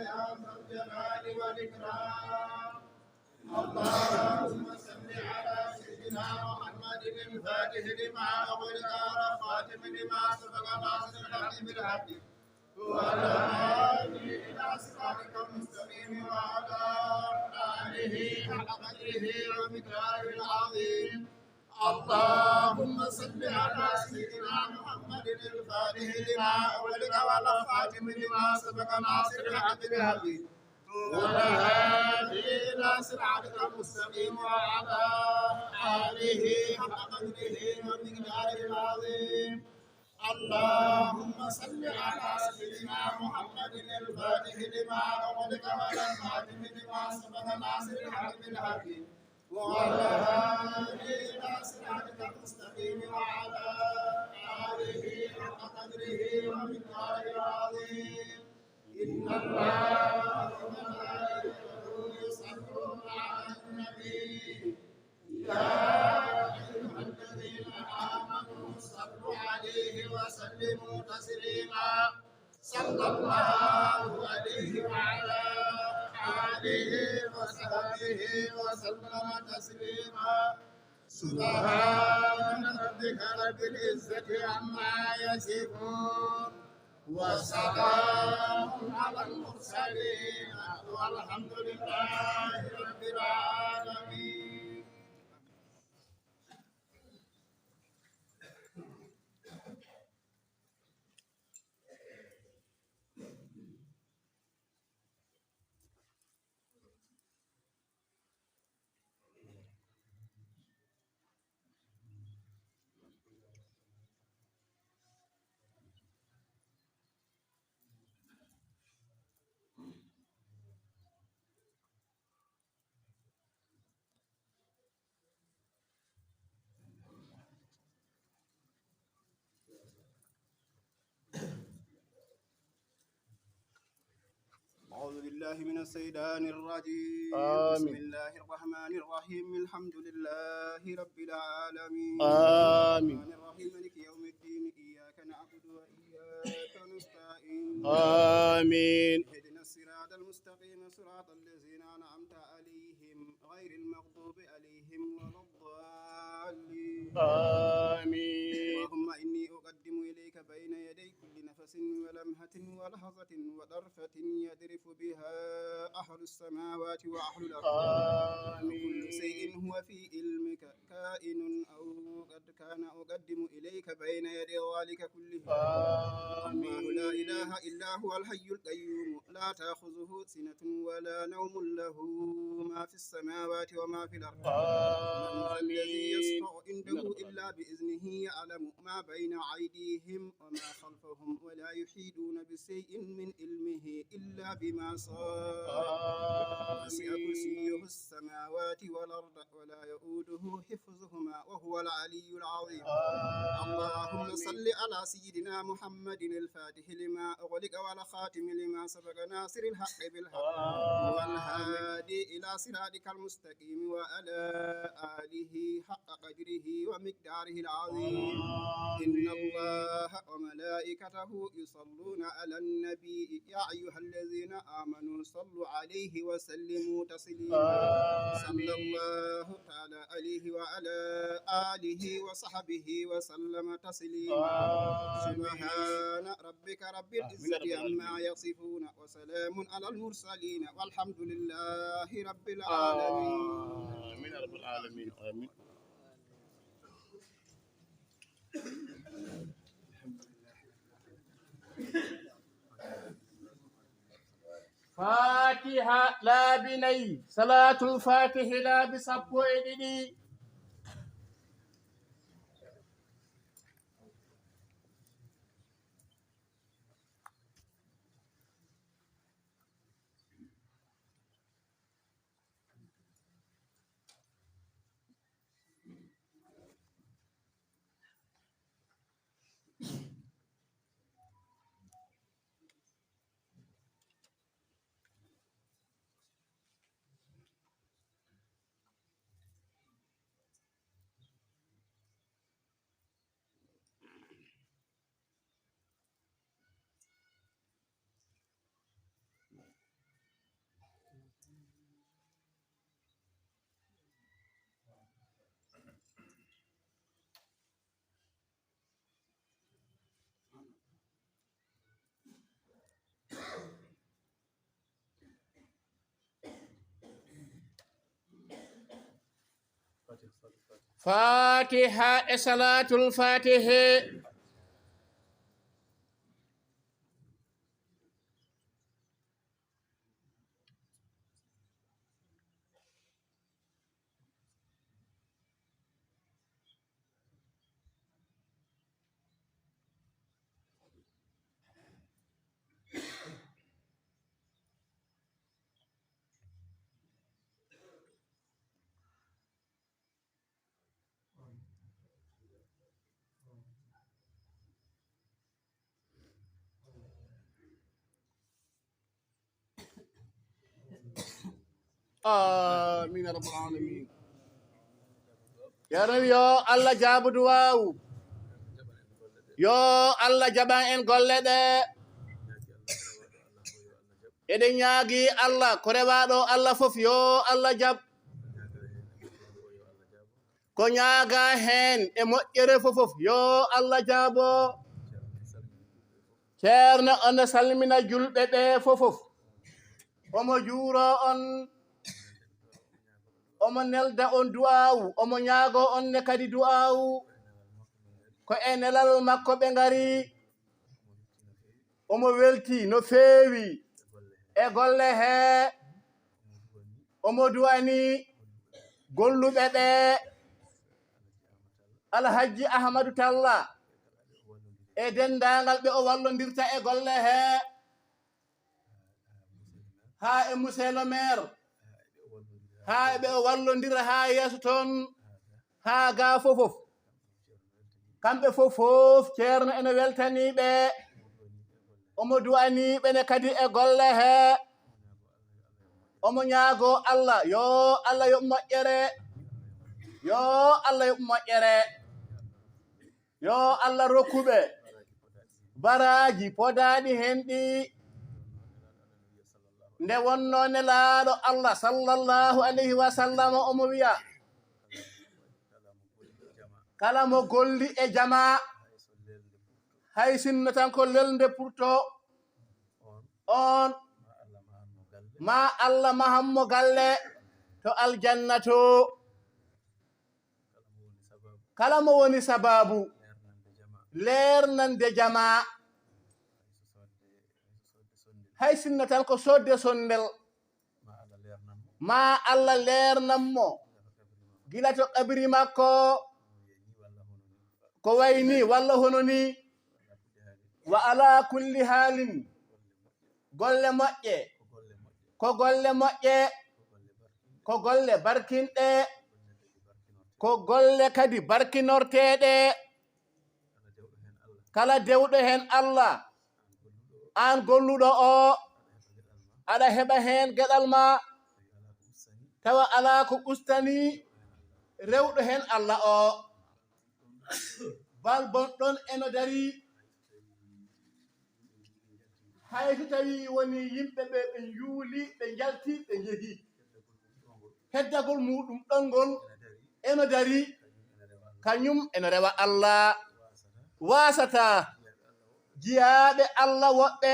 يا ذا الجلال والإكرام. اللهم صل على سيدنا محمد الفاتح لما أغلق والخاتم لما سبق ناصر الحق بالحق والهادي إلى صراطك المستقيم وعلى آله حق قدره ومقداره العظيم. اللهم صل على سيدنا محمد الفاتح لما أغلق والخاتم لما سبق ناصر الحق بالحق والهادي إلى صراطك المستقيم وعلى آله حق قدره ومقداره العظيم. اللهم صل على سيدنا محمد الفاتح لما أغلق والخاتم لما سبق ناصر الحق بالحق والهادي إلى صراطك المستقيم وعلى آله حق قدره ومقداره العظيم. إن الله وملائكته يصلون على النبي يا أيها الذين آمنوا صلوا عليه وسلموا تسليما. صلى الله عليه وعلى آله وصحبه وسلم تسليما. سبحان ربك رب العزة عما يصفون وسلام على المرسلين والحمد لله رب العالمين. أعوذ بالله من الشيطان الرجيم. بسم الله الرحمن الرحيم. الحمد لله رب العالمين. آمين. الرحمن الرحيم مالك يوم الدين. إياك نعبد وإياك نستعين. آمين. اهدنا الصراط المستقيم صراط الذين أنعمت عليهم غير المغضوب عليهم ولا الضالين. آمين. اللهم إني أقدم إليك بين يدي كل نفس ولمحة ولحظة وطرفة يذرف بها أهل السماوات وأهل الأرض. آمين. كل شيء هو في علمك كائن أو قد كان أقدم إليك بين يدي ذلك كله. الله لا إله إلا هو الحي القيوم لا تأخذه سنة ولا نوم له ما في السماوات وما في الأرض. من الذي يشفع عنده إلا بإذنه يعلم ما بين أيديهم وما خلفهم ولا يحيطون بشيء من علمه إلا بما شاء. وسع كرسيه السماوات والأرض ولا يؤوده حفظهما وهو العلي العظيم. اللهم صل على سيدنا محمد الفاتح لما أغلق والخاتم لما سبق ناصر الحق بالحق والهادي إلى صراطك المستقيم وعلى آله حق قدره ومقداره العظيم. إن الله وملائكته يصلون على النبي يا أيها الذين آمنوا صلوا عليه وسلموا تسليما. صلى الله تعالى عليه وعلى آله وصحبه وسلم تسليما. سبحان ربك رب العزة عما يصفون وسلام على المرسلين والحمد لله رب العالمين. آمين يا رب العالمين. آمين. فاتحة لا بني صلاة الفاتح لا بسبو إدني. fatiha e salatul fatihe. Amin ya rabbal alamin. Ya Rabbi yo Allah jaabu duwaawu. Yo Allah jaɓan en golle ɗe. Eɗen ñaagi Allah ko rewaɗo Allah fof yo Allah jab. Ko ñaaga hen e moƴƴere fofof yo Allah jaabo. Ceerno on salmina julɓe ɓe fofof. Omo juuro on. Omo nelda on du'aawu. Omo ñaago on ne kadi du'aawu. Ko e nelal makko ɓe ngari. Omo welti no feewi e golle he. Omo duwani golluɓe ɓe. Alhaji Ahmadou Talla e dendangal ɓe o wallondirta e golle he. Ha e monsieur le maire. Ha ɓe o wallondira ha yeeso toon. Ha ga fofof. Kamɓe fofof ceerno ene weltaniɓe. Omo duwaniɓe ne kadi e golle he. Omo ñaago Allah yo Allah yoɓ moƴƴere. Yo Allah yoɓ moƴƴere. Yo Allah rokkuɓe baraji podaɗi hen ɗi. Nde wonno nelaaɗo Allah sallallahu alayhi wa sallam omo wiya kala mo golli e jama hay sinno tan ko lelde purto on ma Allah mahammo galle to aljanna to. Kala mo woni sababu lernande jama hay sinno tan ko sodde sondel ma Allah lernanmo gila to kabiri makko ko wayni walla hono ni. Wa ala kulli halin golle moƴƴe ko golle moƴƴe ko golle barkinɗe ko golle kadi barkinorteɗe. Kala dewɗo hen Allah an golluɗo o aɗa heɓa hen geɗal ma tawa ala ko ustani rewɗo hen Allah o. Bal bonɗon eno dari hay so tawi woni yimɓe ɓe ɓe juuli ɓe jalti ɓe jeehi heddagol muɗum ɗongol eno dari kañum eno rewa Allah. Wasata jiyaɓe Allah woɓɓe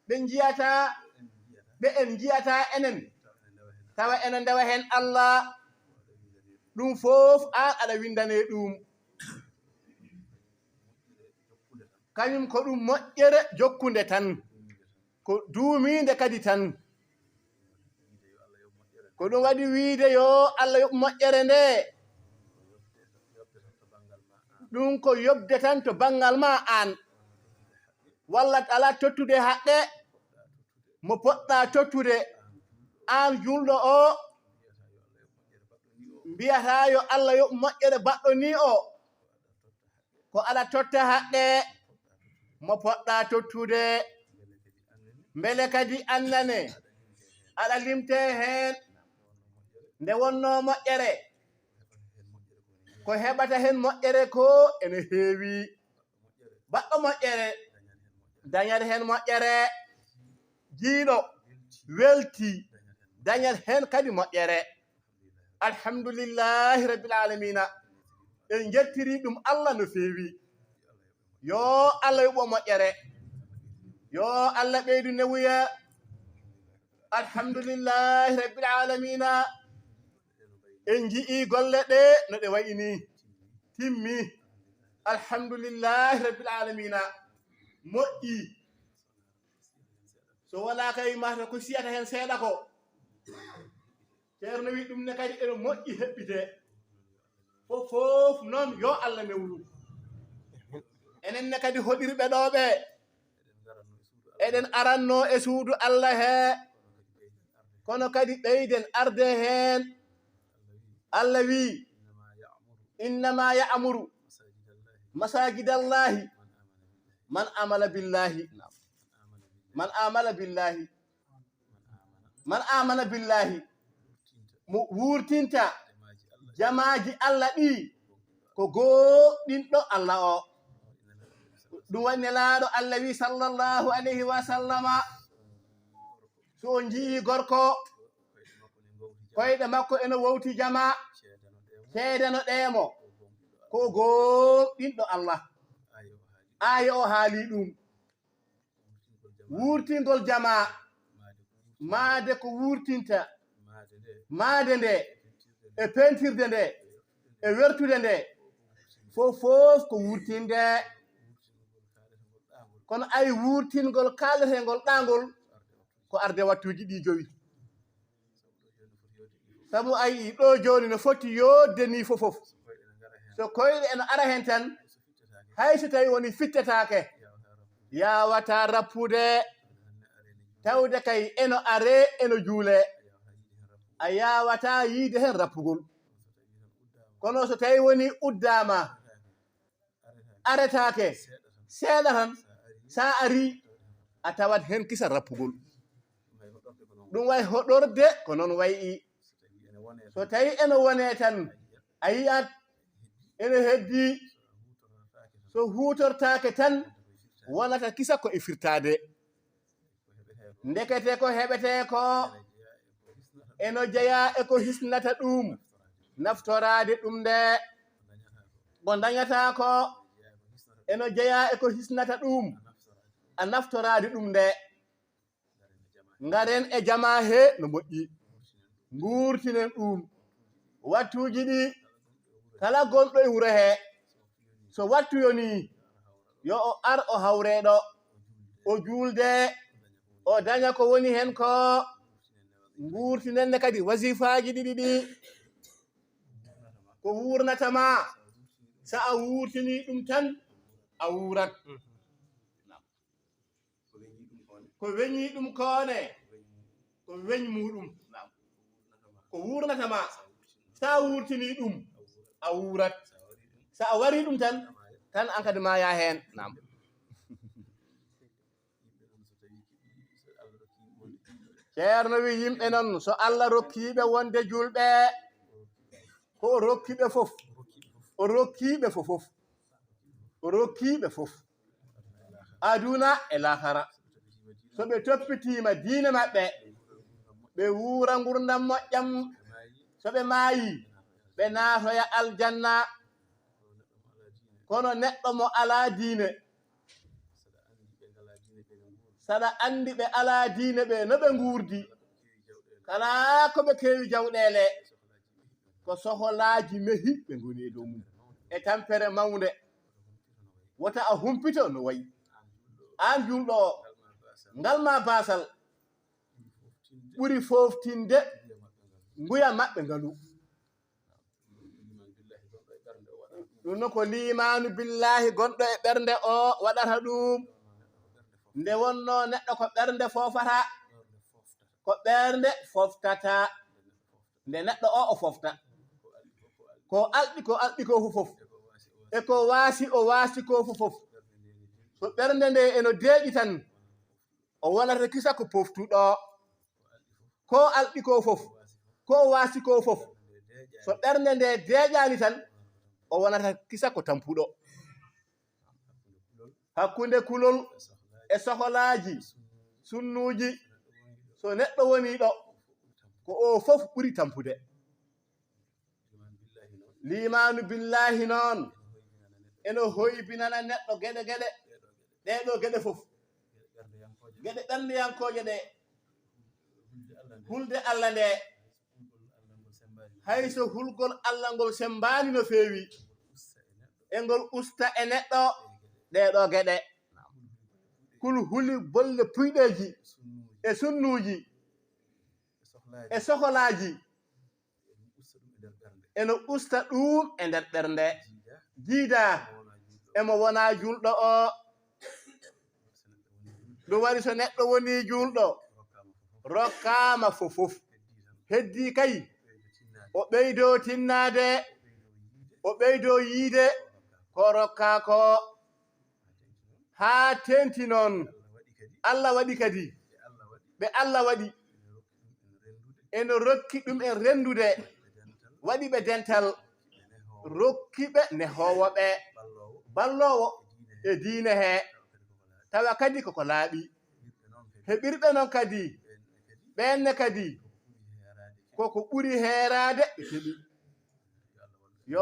ɓe jiyata ɓe en jiyata enen tawa eno ndewa hen Allah. Ɗum fof an aɗa windane ɗum. Kañum ko ɗum moƴƴere jokkunde tan ko duuminde kadi tan. Ko ɗum waɗi wiide yo Allah yoɓ moƴƴere nde. Ɗum ko yobde tan to bangal ma an. Walla ala tottude haqqe mo poɗɗa tottude an julɗo o mbiyata yo Allah yoɓ moƴƴere baɗɗo ni o. Ko aɗa totta haqqe mo poɗɗa tottude. Mbele kadi annane aɗa limte hen nde wonno moƴƴere ko heɓata hen moƴƴere ko ene heewi. Baɗɗo moƴƴere dañat hen moƴƴere. Jiiɗo welti dañat hen kadi moƴƴere. Alhamdulillahi rabbil alamina. En jettiri ɗum Allah no feewi. Yo Allah yoɓo moƴƴere. Yo Allah ɓeydu newuya. Alhamdulillahi rabbil alamina. en ji'i golle ɗe no ɗe wayi ni timmi alhamdulillahi rabbil alamina moƴƴi so wala kay mata ko siyata hen seeɗa ko ceerno wi ɗum ne kadi ene moƴƴi heɓɓite fof noon yo Allah newnu enen ne kadi hoɗirɓe ɗo ɓe eɗen aranno e suudu Allah he kono kadi ɓeyden arde hen Allah wi innama ya'muru masajidallahi man amala billahi man amana billahi mo wurtinta jamaji Allah ɗi ko goɗɗinɗo Allah o ɗum wanne laaɗo Allah wi sallallahu alayhi wa sallama so on jii gorko koyɗe makko ene wowti jama seedano ɗemo ko goɗɗinɗo Allah aya o haali ɗum wurtingol jama maade ko wurtinta maade nde e pentirde nde e wertude nde fof ko wurtinde kono ay wurtingol kaletengol ɗangol ko arde wattuji ɗi jowi sabu ayi ɗo joni no foti yodde ni fofof so koyɗe eno ara hen tan hayso tawi woni fittetake yawata rappude tawde kay eno are eno juule a yawata yiide hen rappugol kono so tawi woni uddama aretake seeɗa tan sa ari a tawat hen kisa rappugol ɗum way hoɗorde ko noon wayi so tawi eno wone tan a yiyat ene heddi so hutortake tan wonata kisa ko e firtade ndekete ko heɓete ko eno jeeya e ko hisnata ɗum naftorade ɗum nde ko dañata ko eno jeeya e ko hisnata ɗum a naftorade ɗum nde ngaren e jama he no moƴƴi ngurtinen ɗum wattuji ɗi kala gonɗo e wuro he so wattu yoni yo o ar o hawreɗo o julde o daña ko woni hen ko ngurtinenne kadi wasifaji ɗiɗi ɗi ko wurnatama sa a wurtini ɗum tan a wurat ko weñi ɗum kone ko weñ muɗum ko wurnatama sa wurtini ɗum a wurat sa a wari ɗum tan an kadi ma ya hen nam ceerno wi yimɓe noon so Allah rokkiɓe wonde julɓe ko o rokkiɓe fof o rokkiɓe fofof o rokkiɓe fof aduna e lahara so ɓe toppitima diine maɓɓe ɓe wuura gurdam moƴƴam so ɓe maayi ɓe naatoya aljanna kono neɗɗo mo ala diine saɗa andi ɓe ala diine ɓe no ɓe nguurdi kala ko ɓe keewi jawɗele ko soholaji mehi ɓe ngoni e dow mum e tampere mawnde wota a humpito no wayi an julɗo o ngal ma basal ɓuri foftinde nguya maɓɓe ngalu ɗum no ko limanu billahi gonɗo e ɓernde o waɗata ɗum nde wonno neɗɗo ko ɓernde fofata ko ɓernde foftata nde neɗɗo o fofta ko alɗi ko fofof e ko o waasi ko fofof so ɓernde nde eno deeƴi tan o wonata kisa ko poftuɗo ko alɗi ko fof ko waasi ko fof so ɓernde nde deeƴani tan o wonata kisa ko tampuɗo hakkunde kulol e soholaji sunnuji so neɗɗo woni ɗo ko o fof ɓuri tampude limanu billahi noon eno hoybinana neɗɗo geɗe ɗeɗo geɗe fof geɗe ɓerndeyankoje ɗe hulde Allah nde hayso hulgol Allah ngol sembani no feewi e ngol usta e neɗɗo ɗeɗo geɗe kul huli bolle puyɗeji e sunnuji e soholaji eno usta ɗum e nder ɓernde jiida emo wona julɗo o ɗum waɗi so neɗɗo woni julɗo rokkama fofof heddi kay o ɓeydo tinnade o ɓeydo yiide ko rokka ko haa tenti noon Allah waɗi kadi ɓe Allah waɗi eno rokki ɗum en rendude waɗi ɓe dental rokki ɓe ne howoɓe ballowo e diine he tawa kadi koko laaɓi heɓirɓe noon kadi ɓenne kadi koko ɓuri heerade ɓe keɓi yo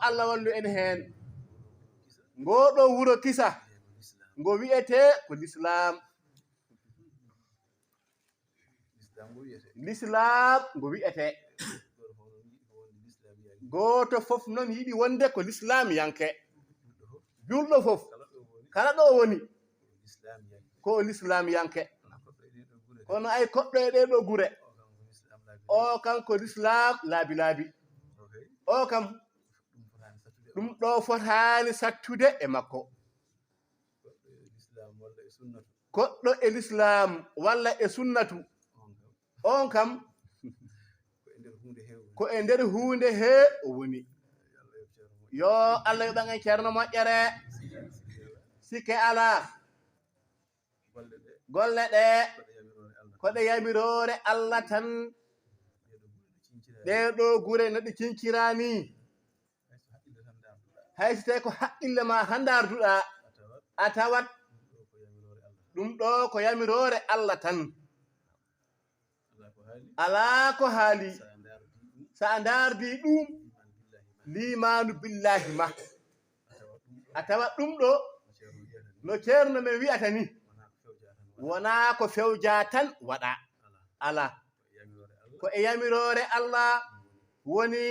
Allah wallu en heen ngoɗo wuro Kisa ngo wi'ete ko l'islam ngo wi'ete goto fof noon yiɗi wonde ko l'islam yanke julɗo fof kala ɗo woni ko l'islam yanke kono ay koɗɗo e ɗeɗo gure o kanko l'islam laabi o kam ɗum ɗo fotani sattude e makko goɗɗo e l'islam walla e sunnatu on kam ko e nder hunde he o woni yo Allah yoɓan en ceerno moƴƴere sikke ala golle ɗe koɗe yamirore Allah tan ɗeɗo gure no ɗe cincirani hayso tawi ko haqqille ma handarduɗa a tawat ɗum ɗo ko yamirore Allah tan ala ko haali sa a dardi ɗum limanu billahi ma a tawat ɗum ɗo no ceerno men wi'ata ni wona ko fewja tan waɗa ala ko e yamirore Allah woni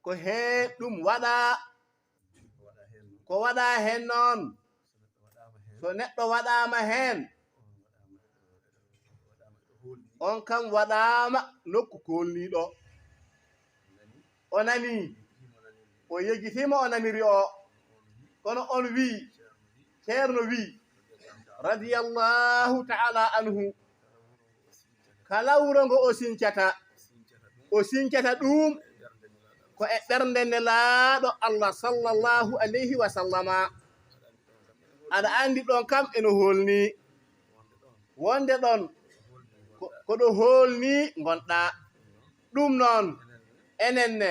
ko he ɗum waɗa ko waɗa hen noon so neɗɗo waɗama hen on kam waɗama nokku kolniɗo o nani o yegitima o naniri o kono on wi ceerno wi radiyallahu ta'ala anhu kala wuro ngo o sincata ɗum ko e ɓernde nelaaɗo Allah sallallahu alayhi wa sallama aɗa andi ɗon kam eno holni wonde ɗon koɗo holni gonɗa ɗum noon enenne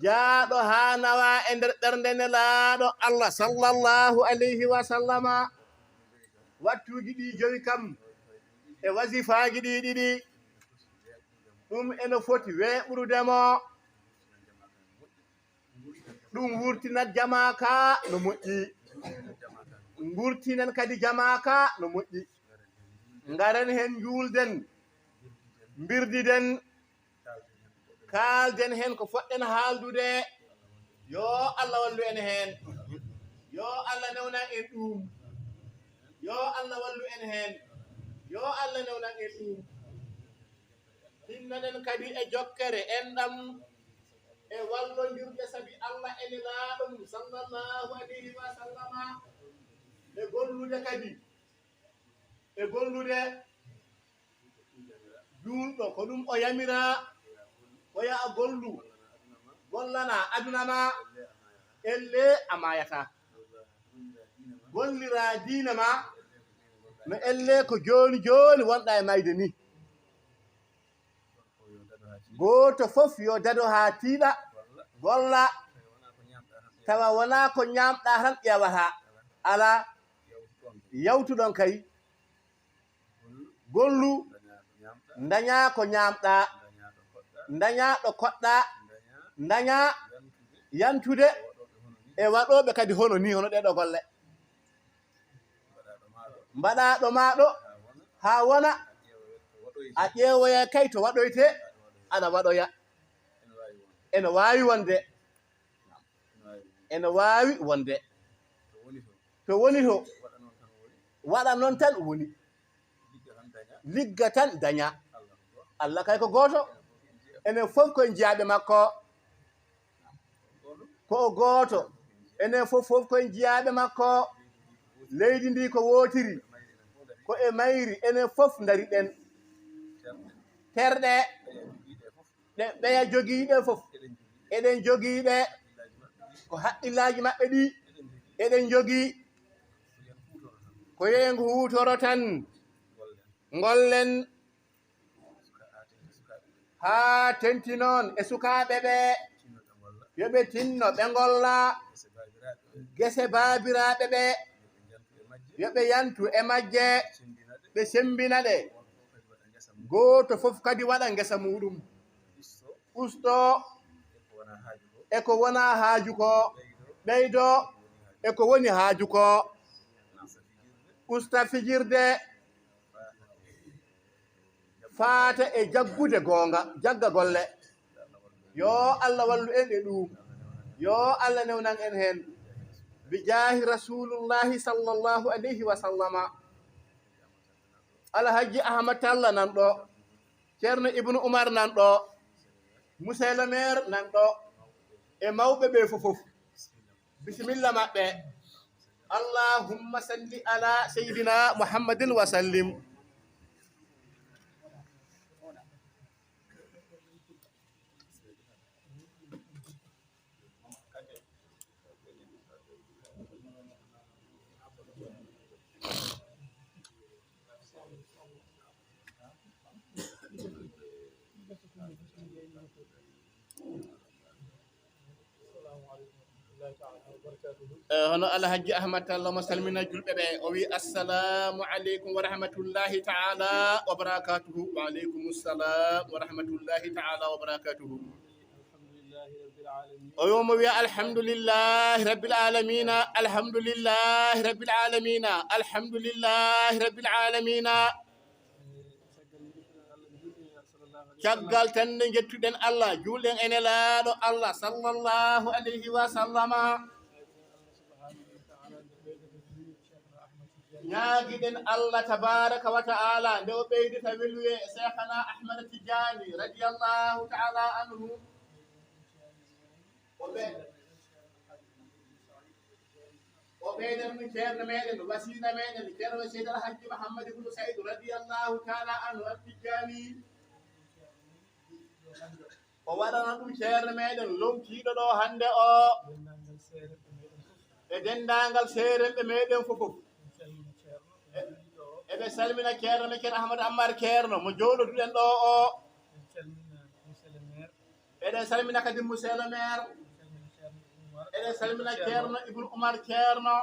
jaaɗo ha nawa e nder ɓernde nelaaɗo Allah sallallahu alayhi wa sallama wattuji ɗi joyi kam e wasifaji ɗi ɗiɗi ɗum eno foti weɓrudemo ɗum wurtinat jamaka no moƴƴi gurtinen kadi jamaka no moƴƴi ngaren hen julden birdiden kalden hen ko foɗɗen haaldude yo Allah wallu en hen yo Allah newna en ɗum yo Allah wallu en hen yo Allah newna en ɗum hinnoɗen kadi e jokkere enɗam e wallodirde sabi Allah ene laaɗum sallallahu alayhi wa sallama e gollude kadi e gollude julɗo ko ɗum o yamira o yaha gollu gollana aduna ma elle a mayata gollira diina ma no elle ko joni joni wonɗa e mayde ni goto fof yo dado ha tiiɗa golla tawa wona ko ñamɗa tan ƴewata ala yawtuɗon kay gollu daña ko ñamɗa daña ɗo koɗɗa daña yantude e waɗoɓe kadi hono ni hono ɗeɗo golle mbaɗa ɗo maɗo ha wona a ƴeewoya kay to waɗoyte ana waɗoya ene waawi wonde ene waawi wonde to woni to waɗa noon tan woni ligga tan daña Allah kay ko gooto enen fof koye jiyaaɓe makko ko o gooto enen fof koye jiyaaɓe makko leydi ndi ko wootiri ko e mayri enen fof ndari ɗen terɗe ɗe ɓeya jogiiɗe fof eɗen jogiiɗe ko haqqillaaji maɓɓe ɗi eɗen jogii ko yen huutoro tan ngollen haa tenti noon e sukaaɓe ɓe yo ɓe tinno ɓe ngolla gese baabiraaɓe ɓe yo ɓe yantu e majje ɓe sembina ɗe gooto fof kadi waɗa ngesa muɗum usto e ko wona haaju ko ɓeydo e ko woni haaju ko usta fijirde faata e jaggude goonga jagga golle yo Allah wallu en e ɗum yo Allah newnan en heen bi jaahi rasulullahi sallallahu alayhi wa sallama alhaji ahmad talla nan ɗo ceerno ibnu oumar nan ɗo monsieur le maire nan ɗo e mawɓe ɓe fofof bisimilla maɓɓe allahumma salli ala seydina muhammadin wa sallim hono alhaji ahmad talla mo salmina julɓe ɓe o wi assalamu aleykum wa rahmatullahi taala wa barakatuhu wa aleykum ssalam wa rahmatullahi taala wa barakatuhu o wimo wiya alhamdulillahi rabbil alamina alhamdulillahi rabbil alamina alhamdulillahi rabbil alamina caggal tan nde jettuɗen Allah juulɗen ene laaɗo Allah sallallahu alayhi wa sallama ñaagiɗen Allah tabaraka wa ta'ala nde o ɓeydita welluye e cheikhana ahmada tidiani radiallahu ta'ala anhu o ɓeydanmi ceerno meɗen wasina meɗen ceerno seydi alhaji mahammad ibnu saydou radiallahu ta'ala anhu attijani o waɗana ɗum ceerno meɗen lomtiiɗo ɗo hannde o e denndaangal seerenɓe meɗen fofof eɓe salmina ceerno men ceerno ahmadou ammar ceerno mo jooɗoduɗen ɗo o eɗen salmina kadi monsieur le maire eɗen salmina ceerno ibnu oumar ceerno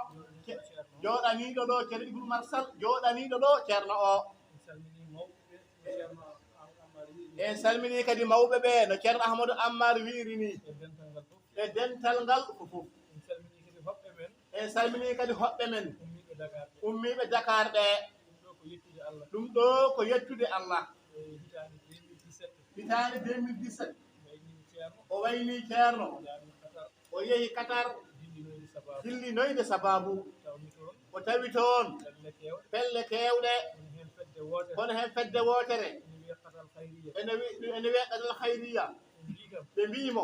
jooɗaniiɗo ɗo ceerno ibnu oumar sall jooɗaniiɗo ɗo ceerno o en salmini kadi mawɓe ɓe no ceerno ahmadou ammar wiiri ni e dental ngal fofof en salmini kadi hoɓɓe men ummiɓe dakar ɓe ɗum ɗo ko yettude Allah hitaande 2017 o wayni ceerno o yehi Qatar dillinoyde sababu o tawi toon pelle kewɗe hono hen fedde wotere ene wiye ɗatal hayriya ɓe mbimo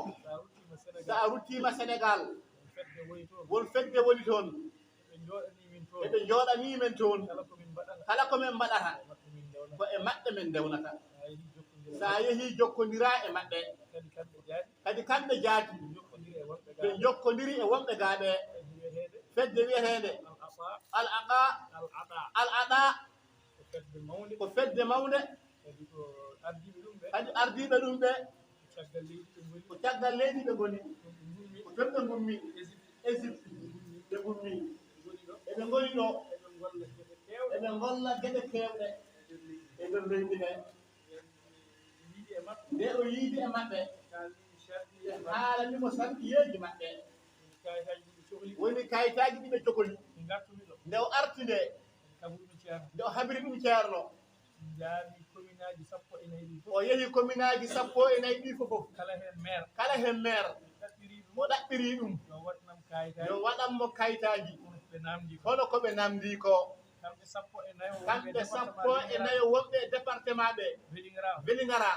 sa a ruttima Sénégal won fedde woni toon eɓe jooɗanimen toon kala komin mbaɗata ko e maɓɓe men ndewnata sa yeehi jokkodira e maɓɓe kadi kamɓe jaati ɓe jokkodiri e wonɓe gaaɓe fedde wiyetede al aɗa ko fedde mawnde kadi ardiɓe ɗum ɓe ko caggal leydi ɓe ngoni ko ton ɓe gummi Égypte ɓe gummi eɓe ngoni ɗo eɓe golla geɗe kewɗe e nder leydi he nde o yiidi e maɓɓe haalanimo sarɗiyeeji maɓɓe woni kayitaji ɗiɓe cokoli nde o arti nde nde o habiri ɗum ceerno aji sappo e nayi ɗi fof o yehi commune aji 14 ɗi fof kala hen maire kala hen maire ɗaɓɓiri ɗum o ɗaɓɓiri ɗum yo waɗnam kayitaji yo waɗanmo kayitaji kono ɓe namdi ko hono koɓe namdi ko kamɓe sappo e nayo kamɓe 14 wonɓe département ɓe Vélingara Vélingara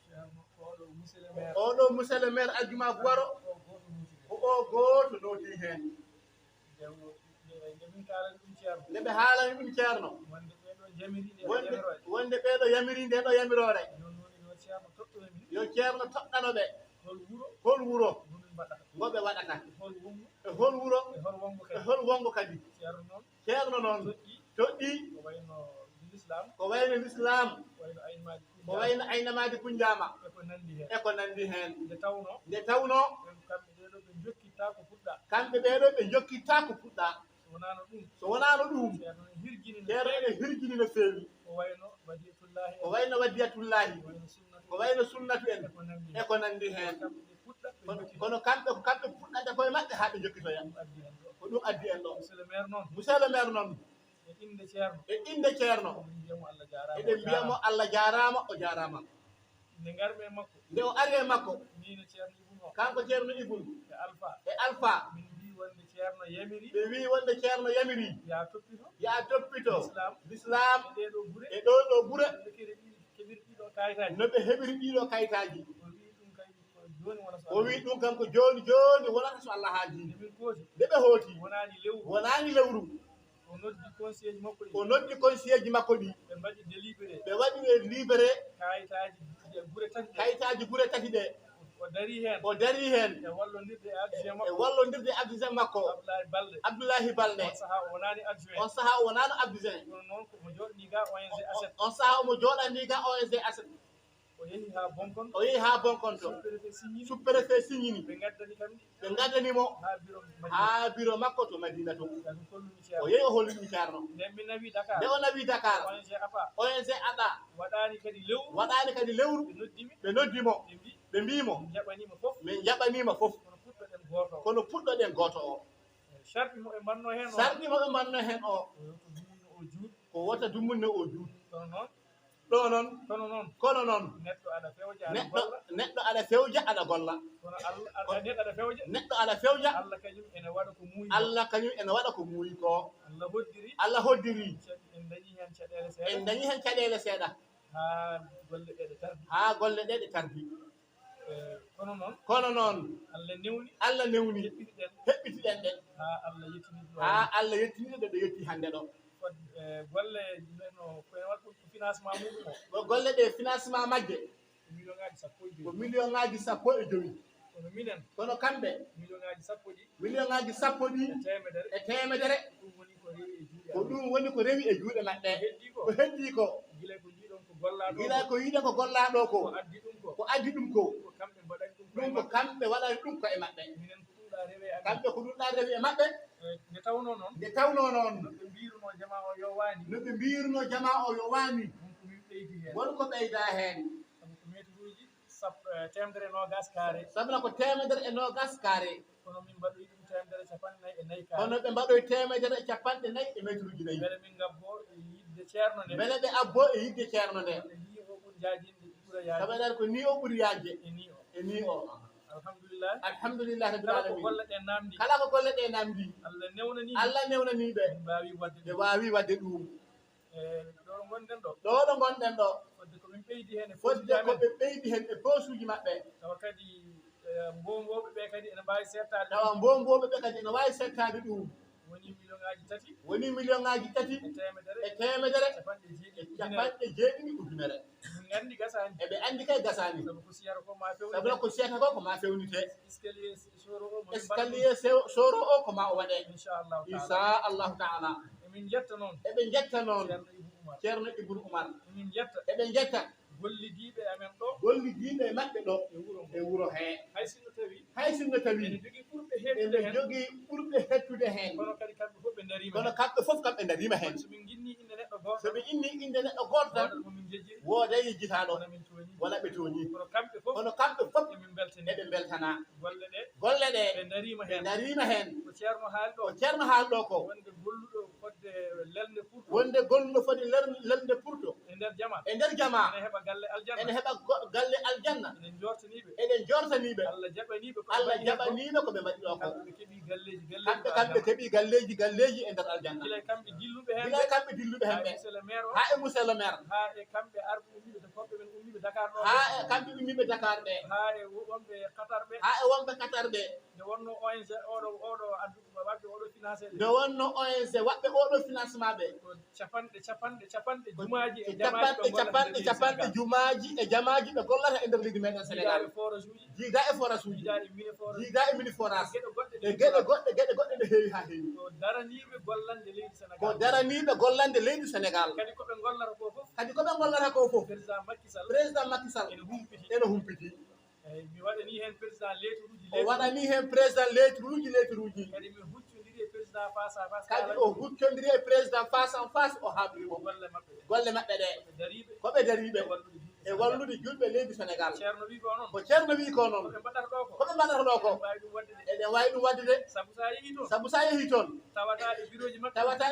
ceerno oɗo monsieur le maire oɗo monsieur le maire Adjuma Boiro o goto muti ko o goto noti hen nde min kalani ɗum ceerno nde ɓe haalani ɗum ceerno wonde ɓeɗo jamiri nde wonde jamiroje wonde ɓeɗo yamiri nde ɗo yamirore non woni yo ceerno toɗɗoe min yo ceerno toɗɗano ɓe hol wuuro hol wuuro gomin mbaɗata ngoɓe waɗata hol wongu e hol wuuro e hol wongo e kadi hol wongo kadi ceerno noon ceerno noon toɗɗi toɗɗi ko wayno l'islam ko wayno l'islam wayno aynimaji ko wayno aynamaji kunjama eko nandi hen eko nandi hen nde tawno nde tawno ɓen kamɓe ɗeɗo ɓe jokkitta ko fuɗɗa kamɓe ɓeɗo ɓe jokkitta ko puɗɗa so wonano ɗum so wonano ɗum ceerno ne hirjini no ceerno ene hirjini no feewi ko wayno wadiyatullahi ko wayno waddiyatullahi wayno sunnatu ko wayno sunnatu en eko nandi hen eko nandi hen kamɓe ɓe fuɗɗa ɓe jokki kono kamɓe ko kamɓe puɗɗanta koye maɓɓe ha ɓe jokkitoya ɗum addi hen ɗo ko ɗum addi en ɗo monsieur le maire noon monsieur le maire noon e inde ceerno e inde ceerno min mbiyamo Allah jarama eɗen mbiyamo Allah jarama o jarama nde garmi e makko nde o ari e makko min e ceerno ibun o kanko ceerno Ibou e alpha e Alpha min mbi wonde ceerno yamiri ɓe wi wonde ceerno yamiri ya toppito ya toppito Islam. l'islam e ɗeɗo guure e ɗo ɗo ɓuure ɓe keɓiri ɗiɗo kayitaji no ɓe heɓiri ɗiɗo kayitaji o wi ɗum kay ko joni wona so o wi ɗum kam ko joni joni wonata so Allah haaji nde min gooti nde ɓe hooti wonani lewru wonani lewru o noddi conseil ji makko ɗi o noddi conseiller ji makko ɗi ɓe mbaɗi délibéré ɓe waɗi ɓe libéré kayitaji guure tati ɗe kayitaji ɓuure tati ɗe o dari hen o dari hen e wallodirde e adjoint e makko wallodirde adjoint makko Abdoulaye Balde Abdoulahi Balde on saaha o wonani adjoint on saaha o wonano adjoint kono noon komo joɗani ga ONG ASET on saaha omo joɗani ga ONG ASET o yeehi ha Bonkon o yeehi ha Bonkonto sous-préfet signini sous-préfet signini ɓe gaddani kam ɓe gaddanimo ha bureau ha bureau makko to Madina to Madina kollumi o ceerno yehi o hollumi ceerno nden mi nawi Dakar nde o nawi Dakar ONG APA ONG aɗa waɗani kadi lewru waɗani kadi lewru ɓe noddimi ɓe noddimo ɓe mbi ɓe mbimo min jaɓanima foof min jaɓanima foof kono puɗɗoɗen goto o kono puɗɗoɗen goto o sarɗi mo ɓe mbanno hen o sarɗimo ɓe mbanno hen o o juut ko wota dumunne o juut kono noon ɗo noon kono noon kono noon neɗɗo aɗa fewja aɗa neɗɗo golla neɗɗo aɗa fewja aɗa golla kono Allah neɗɗo aɗa fewja neɗɗo aɗa fewja Allah kañum ene waɗa ko muuyi Allah kañum ene waɗa ko muuyi ko Allah hoddiri Allah hoddiri en dañi hen caɗele en seeɗa dañi hen caɗele seeɗa ha golle ɗe ɗe tardi ha golle ɗe ɗe tardi kono noon kono noon Allah newni Allah newni heɓɓitiɗen heɓɓitiɗen ɗen ha Allah yettini ɗo ha Allah yettiniɗe ɗo yetti hande ɗo golle no koye waɗ ɗum financement muɗum ɗo golle ɗe financement majje o million ngaji sappo e ko joyi million ngaji 15 kono minen kono kamɓe million ngaji sappo ɗi million ngaji 10 ɗi e temedere e temedere ɗum woni ko rewi e juuɗe ko ɗum woni ko rewi e juuɗe maɓɓe heddi ko ko heddi ko gila ko jiiɗon ko gollaɗo gila ko yiɗe ko gollaɗo ko ko addi ɗum ko ko addi ɗum ko ko kamɓe mbaɗani ɗum ɗum ko kamɓe waɗani ɗum ko e maɓɓe minen ko ɗum ɗa rewe amen kamɓe ko ɗum ɗa rewi e maɓɓe nde tawno noon nde tawno noon ɓe mbiruno jama o yo wani no ɓe mbirno jama o yo wani wonko min ɓeydi hen wonko ɓeyda hen sabu ko métre uji temedere nogas carré sabuna ko temedere e nogas carré kono min mbaɗoyi ɗum temedere capannayyi e nayyi carré kono ɓe mbaɗoy temedere e capanɗe nayyi e métre uji nayyi beele min gabbo e yidde ceerno nde beele ɓe abbo e yidde ceerno nde ɓe ni o ɓuuri jajinde ɓuura yaade sabaɗar ko ni o ɓuuri yajde e ni o e ni o alhamdulillah alhamdulillah rabbil kala ko alamin golle ɗe namdi kala ko golle ɗe namdi Allah newnani Allah newnaniɓe min mbawi wadde ɓe ɗum wawi wadde ɗum e ɗo gonɗen ɗo ɗo ɗo gonɗen ɗo fodde komin ɓeydi hen e fodde fodde ko amen ɓe ɓeydi hen e posuji maɓɓe tawa kadi mbomboɓe ɓe kadi ene mbawi settade tawa mbomboɓe ɓe kadi ne wawi settade ɗum woni million ngaji tati woni million ngaji tati e temedere e temedere capanɗe e jeeɗiɗi capanɗe jeeɗiɗi ujunere min gandi gasani eɓe andi kay gasani sabu ko siyata ko ma fewni sabuna ko siyata ko ko ma fewnite escalier soro o mo escalier soro o ko ma o waɗe inchallahu taala inchallahu taala emin jetta noon eɓe jetta noon ceerno Ibou Oumar ceerno Ibnu Oumar emin jetta eɓe jetta gollidiɓe amen ɗo gollidiɓe maɓɓe ɗo e wuuro e wuuro he hay sinno tawi hay sinno tawi ene jogui ɓurɓe hettude ene hen jogui ɓurɓe hettude hen kono kadi kamɓe fof ɓe darima kono kamɓe foof kamɓe darima hen somin guinni inde neɗɗo goto soɓe inni inde neɗɗo goto tan goto momin jejjiri wooda yejjitaɗo wona min toni wona ɓe tooñi kono kamɓe fof kono kamɓe foof emin beltani eɓe beltana golle ɗe golle ɗe ɓe darima ɓe hen darima hen ko ceerno haali ɗo ko ceerno haalɗo ko wonde golluɗo fodde lelde pour wonde golluɗo foti lelde pourto ene nder jama e nder jama ene heɓa galle aljanna ene heɓa galle aljanna enen jortaniɓe eɗen jortaniɓe Allah jaɓaniɓe ko Allah jaɓaniɓe koɓe mbaɗi ɗo ko kamɓe keeɓi galleji kamɓe keeɓi galleji e nder aljanna gila kamɓe dilluɓe hen gila kamɓe dilluɓe hen ɓe monsieur le maire o ha e monsieur le maire ha e kamɓe arɓe ummiɓe to koɓɓe men ummiɓe Dakar ɗo ha e kamɓe ummiɓe Dakar ɓe ha e wonɓe Qatar ɓe ha e wonɓe Qatar ɓe nde wonno ONG oɗo adduɗo waɓɓe oɗo financé nde wonno ONG waɓɓe oɗo financement ɓe ko capanɗe jumaji e capanɗe jumaji e jamaji ɓe gollata e nder leydi meɗen Sénégal jiida e forage uji jiida e mini forage e gueɗe goɗɗe nde heewi ha heewi ko daraniɓe gollande leydi Sénégal ko daraniɓe gollande leydi Sénégal kadi koɓe gollata ko fof président Macky Sall ene humpiti eyyi mi waɗani hen président o waɗani hen président lettre uji kadi mi huccodiri e président face à face kadi o huccodiri e président face en face o haɓrimo golle maɓɓe ɗe koɓe dariɓe e wallude julɓe leydi Sénégal ceerno wi ko noon ko ceerno wi ko noon koɓe mbaɗata ɗo koɓe mbaɗata ɗo ko eɗen wawi ɗum wadde de saabu sa yeehi toon tawata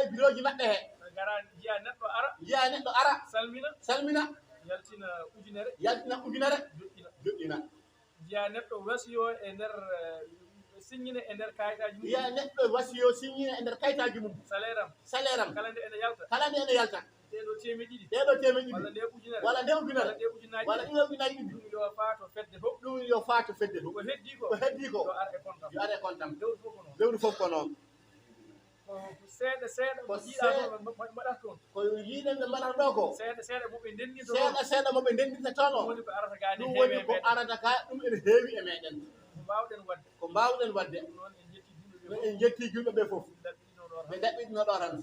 e bureau ji maɓɓe he gara jiya neɗɗo ara salmina yaltina ujunere joɗɗina jiya neɗɗo wasiyo e nder signine e nder kayitaji mum jiya neɗɗo wasiyo signine e nder kayitaji mum salaire am kala nde ene yalta ɗeɗo temedde ɗiɗi walla nde ujunere walla ɗiɗo ujunaji ɗiɗi ɗum yo faato fedde fof ko heddi ko yo ar e comptam lewru fof ko noon seeɗa ko jiiɗa mbaɗata toon ko yiiɗen ɓe mbaɗata ɗo ko seeɗa moɓe ndendinta moɓe ndendinta toon o ɗum woni ko arata ka ɗum ene heewi e meɗen ko mbawɗen wadde en jetti julɓe ɓe fof ɓe ɗaɓɓitino ɗo tan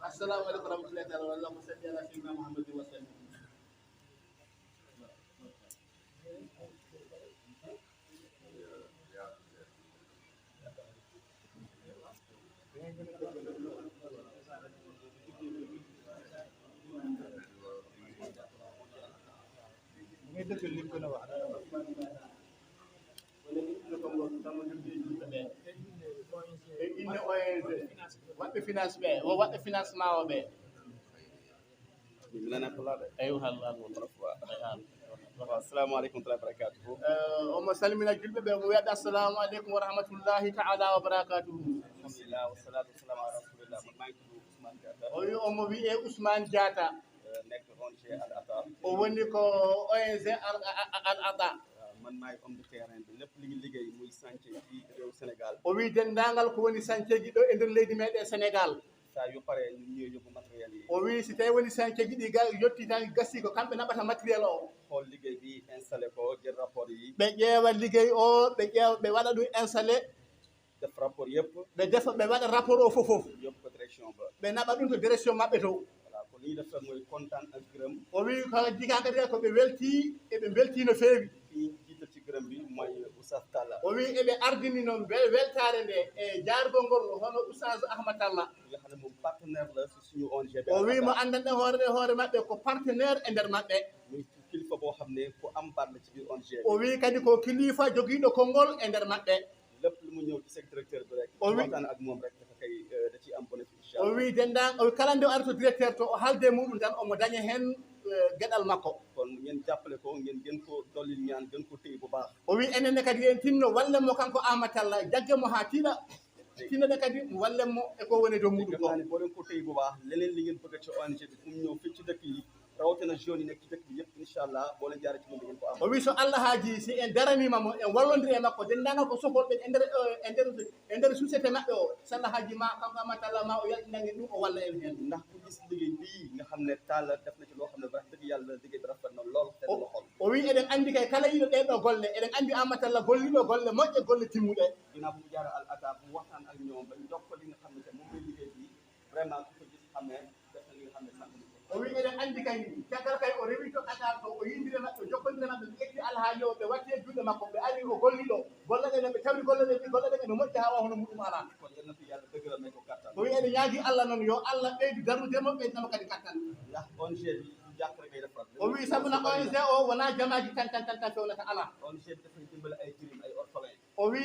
assalamu aleykum rahmatullahi taala wallahuma salli ala sayyidina Muhammadin wa sallim inne ONG waɓɓe finance ɓe waɓɓe financement o ɓe assalamu aleykum wa barakatuhu omo salmina julɓe ɓe mo wiyaɓe assalamu aleykum wa rahmatullahi taala wa barakatuhu alhamdulillah wassalatu wassalamu ala rasulillah man manki Ousmane Diatta o wi omo wiye Ousmane Diatta nekk ONG Al Ata o woni ko ONG Al Ata man maay homme de terrain bi lépp li ñu liggéey muy chantier ci réew Sénégal o wi dendagal ko woni chantier ji ɗo e nder leydi meɗen Sénégal sa yu paree ñu ñëw yóbbu matériel yi o wi si tawi woni chantier ji ɗi yetti tan gassi ko kamɓe naɓata matériel o xool liggéey bi installé ko jël rapport yi ɓe ƴeewa liggéey o ɓe waɗa ɗum installé def rapport yëpp ɓe waɗa rapport o fof yóbbu ko direction ba ɓe naɓa ɗum to direction maɓɓe to voilà ko li ñu def mooy kontaan ak gërëm o wi ko jikakadi ko ɓe welti eɓe belti no feewi kii jiital ci gërëm bi mooy Oustaz Talla o wi eɓe ardini noon weltare nde e jaargol ngol hono Oustaz Ahmad Talla nga xam ne moom partenaire la si suñu ONG bi o wi mo andanɗen hoore maɓɓe ko partenaire e nder maɓɓe muy kilifa boo xam ne ku am baat la ci biir ONG bi o wi kadi ko kilifa jogiiɗo konngol e nder maɓɓe lépp lu mu ñëw ci seen directeur bi rek waxtaan ak moom rek dafa kay da ciy am bénéfice o wi o wi kala nde o arto directeur to o haalde muɗum tan omo daña heen geɗal makko kon ngeen jàppale ko ngeen gën ko dollil ñaan gën ko téye bu baax o wi enenne kadi en tinno wallen mo kanko Ahmad Talla jagge mo ha tinane kadi wallen mo e ko woni dow muɗum ko boo leen ko téye bu baax leneen li ngeen bëgg ci ONG bi fu mu ñëw fii ci dëkk yi rawatina jeunes yi nekk ci dëkk bi yëpp inchallah boo leen jaaree ci moom ngeen ko am o wi so Allah haaji si en daranimamo en wallodiri e makko dendagal ko sohorɓe e nder société maɓɓe o so Allah haaji ma kanko Ahmad Talla ma o yaltinangen ɗum o walla en hen ndax ku gis liggéey bii nga xam ne Talla def na ci loo xam ne wax dëgg yàlla liggéey bi rafet na lool te dama xol o wi eɗen andi kay kala yiɗo ɗeɗo golle eɗen andi Ahmad Talla golliɗo golle moƴƴe golle timmuɗe ginnaaw bu mu jaara Al Ata bu waxtaan ak ñoom bañ jox ko li nga xam ne te moom lay liggéey bi vraiment ku ko gis xam ne def na li nga xam ne sant o wi eɗen andi kay caggal kay o rewi to Qatar to o yindire maɓɓe o jokkodire maɓɓe ɓe ƴetti alhaali o ɓe watti e juuɗe makko ɓe ari o golliɗo golle ɗe ɓe tawri golle ɗe ene moƴƴi ha wa hono muɗum ala kon yal na fi yàlla dëgëral may ko kattan o wi eɗen ñaagui Allah noon yo Allah ɓeydi darudemo ɓeydinamo kadi kattan ndax ONG bi jàkk rek ngay defar o wi sabuna ONG o wona jamaji tan fewnata ala ONG bi dafay dimbale ay jirim ay orphelin o wi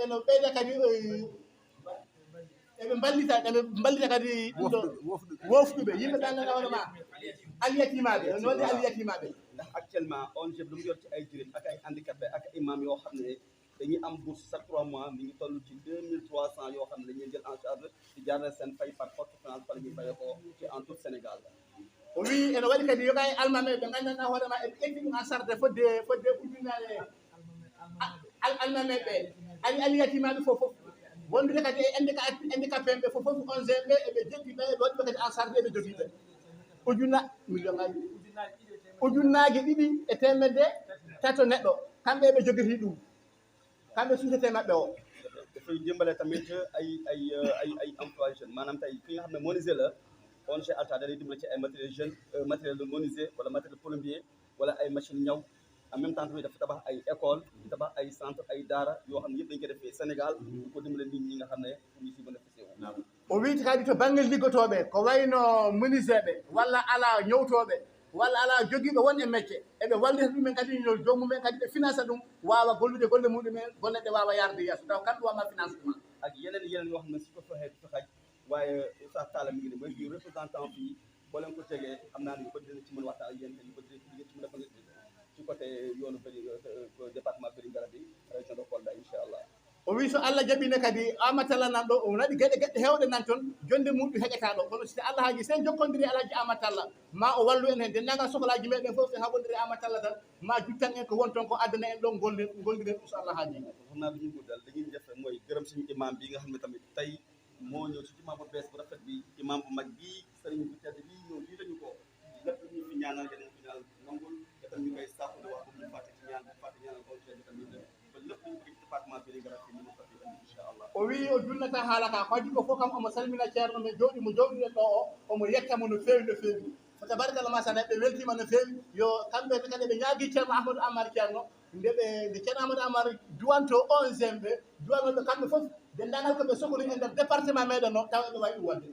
eno ɓeyda kadi eɓe mballita kadi ɗum ɗo wofɗuɓe yimɓe ɓe anndanɗa hono ma aliyatimaɓe no waɗi aliyatimaɓe ndax actuellement ONG bi lu mu yor ci ay jirim ak ay handicapé ak imam yoo xam ne dañuy am bourse chaque 3 mois mi ngi toll ci 2300 yoo xam ne dañuy jël en charge ci jaarale seen fay par forte finance fa la ñuy fayee ko ci en tout Sénégal o wi ene waɗi kadi yoga e almameɓe ɓe nganndanɗa hoorema eɓe ƴetti ɗum en charge fodde ujunnaɗe almameɓe aliyatimaɓe fof wondude kadi e handicapé ɓe fof ONG ɓe eɓe jetti ɓe eɓe waɗiɓe kadi en charge eɓe jogiiɓe million ngaji ujunnaji 2 e temedde tato neɗɗo kamɓe eɓe jogiti ɗum kamɓe société maɓɓe o dafay jëmbale tamit ay emploi jeune maanaam tey ki nga xam ne menuisier la ONG Alta da lay dimbale ci ay matériel jeune matériel de menuisier wala matériel plombier wala ay machine ñaw en même temps tamit dafa tabax ay école tabax ay centre ay daara yoo xam ne yëpp dañu ko defee Sénégal di ko dimbale nit ñi nga xam ne pour ñu si bénéficier wu o wiiti kadi to baŋnge liggotoɓe ko wayno menuisier ɓe walla ala ñowtoɓe walla ala jogiiɓe won e métier eɓe wallita ɗumen kadi no jomumen kadi ɓe finance ɗum wawa gollude golle muɗumen golleɗe wawa yarde yeeso taw kamɓe wama financement ak yeneen yoo xam ne su ko fexee du xaj waaye Oustaz Talla mi ngi ne mooy bi représentant fii boo leen ko tegee xam naa ne ñu ko dina ci mën waxtaan ak yéen te ñu ko dina ci mën a bëgg ci côté yoonu département Vélingara bi région de Kolda inchallah o wi so Allah jaɓine kadi Amatalla nan ɗo o waɗi geɗe hewɗe nan toon jonde muɗum heƴata ɗo kono si Allah haaji sen jokkodiri Alhaji Amatalla ma o wallu en hen dennagal sohlaji meɗen fof sen haɓodiri Amatalla tan ma juttan en ko won toon ko addana en ɗon golliren ɗum so Allah haaji xam naa duñu guddal dañuy def mooy gërëm suñu imam bi nga xam ne tamit tey moo ñëw ci imam bu bees bu rafet bi imam bu mag bii sëriñ bu tedd bii ñëw lii lañu ko lépp ñu fi ñaanal yéen ñu fi ñaanal nangul te tam ñu koy sàkku wax bu ñu fàtte ci ñaan bu fàtte ñaanal ONG bi tamit ba lépp ñu ko département Vélingara fi ñu ko fi inchallah o wi o junnata haala ka ko addi ko fof kam omo salmina ceerno men jooɗi mo jooɗiɗen ɗo o omo yettamo no feewi no feewi ko tabarakallah machallah ɓe weltima no feewi yo kamɓe kadi ɓe ñaagui ceerno Ahmadou Amar ceerno nde ceerno Ahmadou Amar duwanto ONG ɓe duwanoɓe kamɓe fof dendagal koɓe sohli e nder département meɗen o taw eɓe wawi ɗum wadde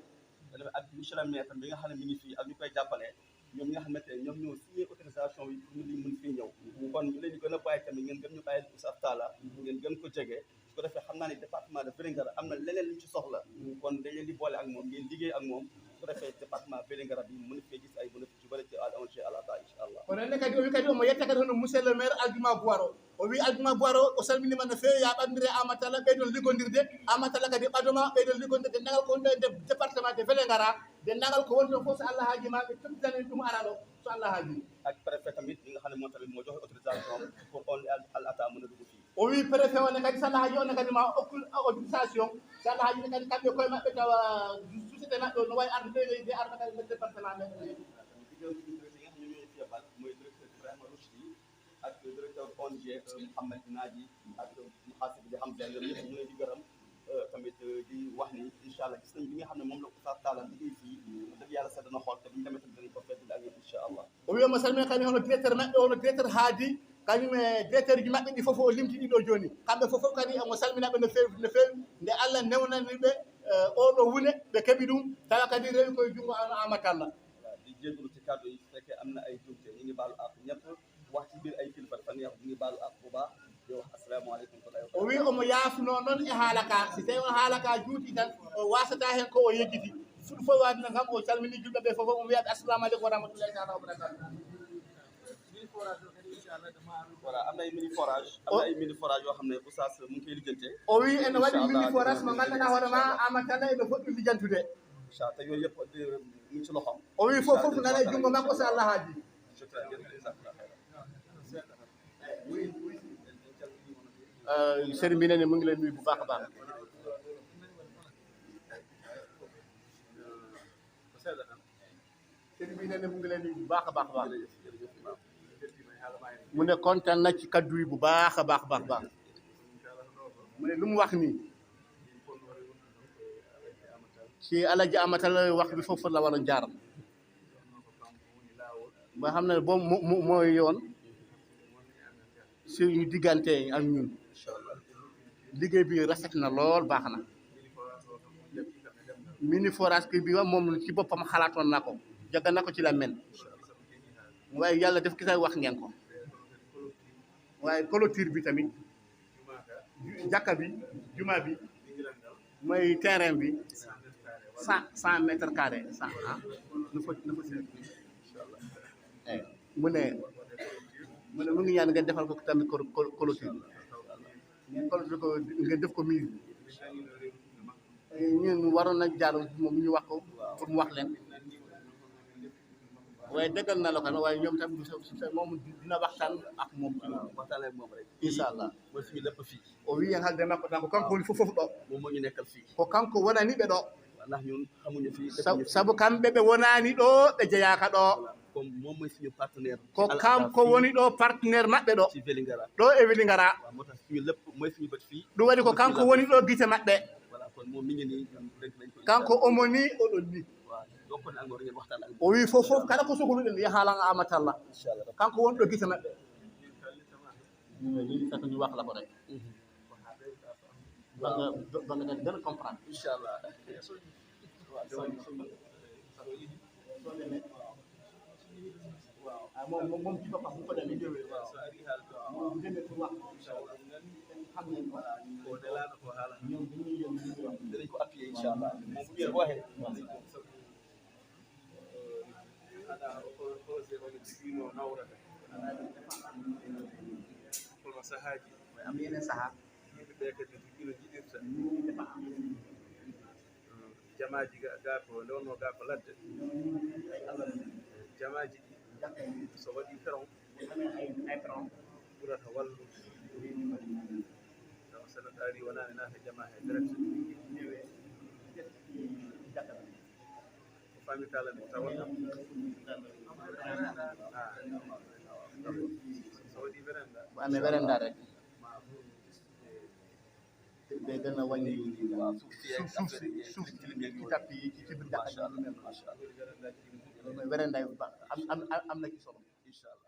ak monsieur le maire bi nga xam ne mi ngi fii ak ñu koy jàppale ñoom ñi nga xamante ne ñoom ñoo signé autorisation yi pour ñu li mën fii ñëw kon ñu leen di gën a bàyyi tamit ngeen gën ñu bàyyi Oustaz Talla ngeen gën ko jege su ko defee xam naa ne département de Vélingara am na leneen lu ñu ci soxla kon dañ leen di boole ak moom ngeen liggéey ak moom su ko defee département Vélingara bi mën fee gis ay bénéfice yu bëri ci ONG Alta inchallah kono enne kadi o wi kadi omo yetta kadi hono monsieur le maire Alduma Boiro o wi Alduma Boiro o salminima no feewi ya ɓandire Amatalla ɓeydon liggodirde Amatalla kadi ɓadoma ɓeydon liggodirde dendagal ko wonɗo e département de Vélingara dendagal ko woni ɗon fof so Allah haaji ma ɓe toppitani ɗum ara ɗo so Allah haaji ak préfet tamit ñi nga xam ne moom tamit moo joxe autorisation pour ONG Alta mën a dugg fii o wi préfet one kadi so Allah haaji one kadi ma okku autorisation so Allah haaji ne kadi kamɓe koye maɓɓe tawa société maɓɓe no wawi arde ɓeyde arde kadi nder département meɗen mooy directeur Ibrahima Rochdi ak directeur ONG Mouhamed Naaji ak muhasib bi xam ñoom ñëpp ñu leen di gërëm tamit di wax ni inchallah gis nañ bi nga xam ne moom la Oustaz Talla liggéey fii dëgg yàlla sax dana xool te bu ñu demee tamit danañ ko feddali ak yéen inchallah o wiyoma salmina kadi hono directeur maɓɓe ono directeur haadi kañum e directeur ji maɓɓe ɗi fof o limti ɗiɗo joni kamɓe fof kadi omo salminaɓe no fewi no fewi nde Allah newnaniɓe oɗo wune ɓe keeɓi ɗum tawa kadi rewi koye junngo Amatalla di jégalu ci kàddu yi su fekkee am na ay jumte ñu ngi baalu ak ñëpp wax ci biir ay kilifa dafa neex ñu ngi baalu ak bu baax di wax asalaamaaleykum o wi omo yaafno noon e haala ka si tawi on haala ka juuti tan o wasata hen ko o yejjiti fuɗɗo fof wadino kam o calmini julɓe ɓe fof omo wiyaɓe assalamu aleykum wa rahmatullahi taala wa barakatuh voilà am na ay mini forage am na ay mini forage yoo xam ne Oustaz mu ngi koy lijjante o wi ene waɗi mini forage mo ganduɗa hoorema Amatalla ene foɗɗum lijjantude inchallah te yooyu yëpp mu ngi ci loxoom o wi fof fof nana e junngo makko so Allah haaji sëriñ bi ne mu ngi leen nuyu bu baax a baax sëriñ bi ne mu ngi leen nuyu bu baax a baax a baax mu ne kontaan na ci kaddu yi bu baax a baax baax baax mu ne lu mu wax nii ci Alhaji Amatalla wax bi foofu la war a jaar ba xam ne boobu mooy yoon suñu diggante ak ñun liggéey bi rafet na lool baax na mini forage bi wa moom ci boppam xalaatoon na ko jaga na ko ci la men waaye yàlla def ki say wax ngeen ko waaye clôture bi tamit jàkka bi juma bi mooy terrain bi 100 mètres carrés 100 ah nu fa seet mu ne mu ngi ñaan nga defal ko tamit clôture ngeen clôture ko nga def ko mur ñun waroon nañ jaar moom ñu wax ko pour mu wax leen waaye dëggal na la ko waaye ñoom tam moom dina waxtaan ak moom ci loolu waxtaan ak moom rek inchallah mooy suñu lépp fii o wi en haalde makko tan ko kanko woni fof ɗo moom moo ñu nekkal fii ko kanko wonani ɓe ɗo ndax ñun xamuñu fii sabu kamɓe ɓe wonani ɗo ɓe jeeyaka ɗo comme moom mooy suñu partenaire ko kanko woni ɗo partenaire maɓɓe ɗo ci Vélingara ɗo e Vélingara waaw moo tax suñu lépp mooy suñu bët fii ɗum waɗi ko kanko woni ɗo guite maɓɓe voilà kon moom mi ngi nii ñun dénk nañ ko kanko omo ni oɗon ni waaw donc kon encore ngeen waxtaan ak o wi fof fof kala ko sohluɗen yo haalan amatalla inchallah kanko woni ɗo guite maɓɓe ni sako ñu wax la ko rek ba nga gën a comprendre inchallah moom ci boppam bu ko demee moom bu demee pour wax xam ngeen ko ko delaano ko haala ñoom dañuy yëm li ñuy wax dinañ ko appuyer inchallah moom bu ngeen ko waxee aɗa projet o jigino nawrata kono sahaaji am yeneen saha yimɓe ɓe kadi jigino jiɗirta jamaji ga ko ndewno ga ko ladde jamaji ɗi so waɗi feron ay tron ɓurata wallude taw saɗa ɗaari wonani naata jama he direct ko fami kala nde tawata so waɗi verenda bu amee verenda rek ɓe gën a wàññi suuf ci tapp yi ci biir jàkka ji macha allah verenda yu baax am na ci solo inchallah